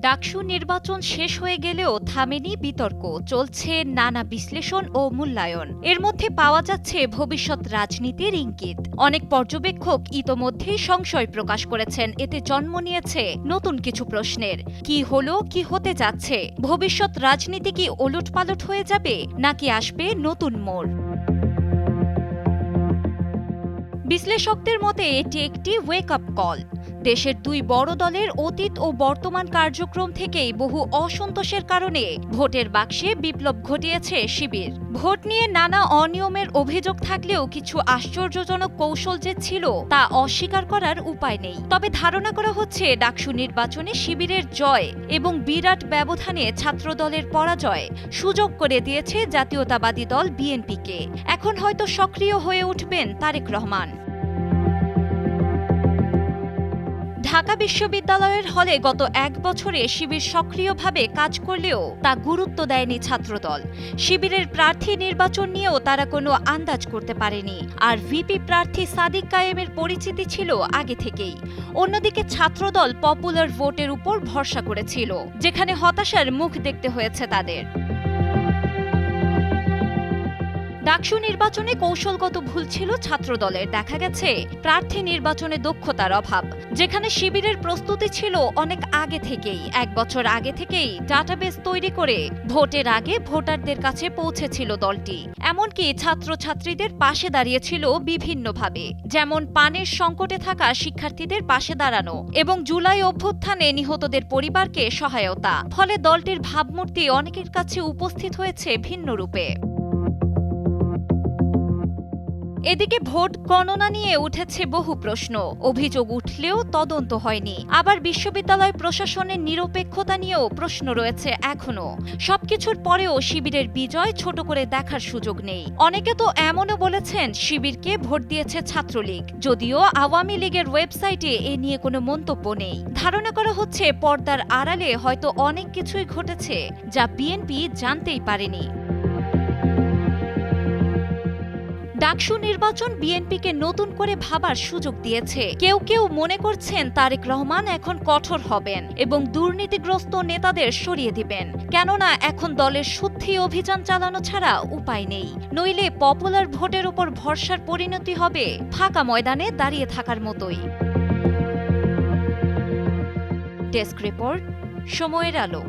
ডাকসু নির্বাচন শেষ হয়ে গেলেও থামেনি বিতর্ক, চলছে নানা বিশ্লেষণ ও মূল্যায়ন। এর মধ্যে পাওয়া যাচ্ছে ভবিষ্যৎ রাজনীতির ইঙ্গিত। অনেক পর্যবেক্ষক ইতোমধ্যেই সংশয় প্রকাশ করেছেন, এতে জন্ম নিয়েছে নতুন কিছু প্রশ্নের। কি হলো, কি হতে যাচ্ছে? ভবিষ্যৎ রাজনীতি কি ওলটপালট হয়ে যাবে, নাকি আসবে নতুন মোড়? বিশ্লেষকদের মতে এটি একটি ওয়েক আপ কল। দেশের দুই বড় দলের অতীত ও বর্তমান কার্যক্রম থেকেই বহু অসন্তোষের কারণে ভোটের বাক্সে বিপ্লব ঘটিয়েছে শিবির। ভোট নিয়ে নানা অনিয়মের অভিযোগ থাকলেও কিছু আশ্চর্যজনক কৌশল যে ছিল তা অস্বীকার করার উপায় নেই। তবে ধারণা করা হচ্ছে ডাকসু নির্বাচনে শিবিরের জয় এবং বিরাট ব্যবধানে ছাত্রদলের পরাজয় সুযোগ করে দিয়েছে জাতীয়তাবাদী দল বিএনপিকে। এখন হয়তো সক্রিয় হয়ে উঠবেন তারেক রহমান। ঢাকা বিশ্ববিদ্যালয়ের হলে গত এক বছরে শিবির সক্রিয়ভাবে কাজ করলেও তা গুরুত্ব দেয়নি ছাত্রদল। শিবিরের প্রার্থী নির্বাচন নিয়েও তারা কোনো আন্দাজ করতে পারেনি। আর ভিপি প্রার্থী সাদিক কায়েমের পরিচিতি ছিল আগে থেকেই। অন্যদিকে ছাত্রদল পপুলার ভোটের উপর ভরসা করেছিল, যেখানে হতাশার মুখ দেখতে হয়েছে তাদের। ডাকসু নির্বাচনে কৌশলগত ভুল ছিল ছাত্রদলের। দেখা গেছে প্রার্থী নির্বাচনে দক্ষতার অভাব। যেখানে শিবিরের প্রস্তুতি ছিল অনেক আগে থেকেই, এক বছর আগে থেকেই ডাটাবেস তৈরি করে ভোটের আগে ভোটারদের কাছে পৌঁছেছিল দলটি। এমনকি ছাত্রছাত্রীদের পাশে দাঁড়িয়েছিল বিভিন্নভাবে, যেমন পানির সংকটে থাকা শিক্ষার্থীদের পাশে দাঁড়ানো এবং জুলাই অভ্যুত্থানে নিহতদের পরিবারকে সহায়তা। ফলে দলটির ভাবমূর্তি অনেকের কাছে উপস্থিত হয়েছে ভিন্ন রূপে। এদিকে ভোট গণনা নিয়ে উঠেছে বহু প্রশ্ন। অভিযোগ উঠলেও তদন্ত হয়নি। আবার বিশ্ববিদ্যালয় প্রশাসনের নিরপেক্ষতা নিয়েও প্রশ্ন রয়েছে এখনো। সবকিছুর পরেও শিবিরের বিজয় ছোট করে দেখার সুযোগ নেই। অনেকে তো এমনও বলেছেন শিবিরকে ভোট দিয়েছে ছাত্রলীগ, যদিও আওয়ামী লীগের ওয়েবসাইটে এ নিয়ে কোনো মন্তব্য নেই। ধারণা করা হচ্ছে পর্দার আড়ালে হয়তো অনেক কিছুই ঘটেছে যা বিএনপি জানতেই পারেনি। ডাকসু নির্বাচন বিএনপিকে নতুন করে ভাবার সুযোগ দিয়েছে। কেউ কেউ মনে করছেন তারেক রহমান এখন কঠোর হবেন এবং দুর্নীতিগ্রস্ত নেতাদের সরিয়ে দিবেন, কেননা এখন দলের শুদ্ধি অভিযান চালানো ছাড়া উপায় নেই। নইলে পপুলার ভোটের উপর ভরসার পরিণতি হবে ফাঁকা ময়দানে দাঁড়িয়ে থাকার মতোই। ডেস্ক রিপোর্ট, সময়ের আলো।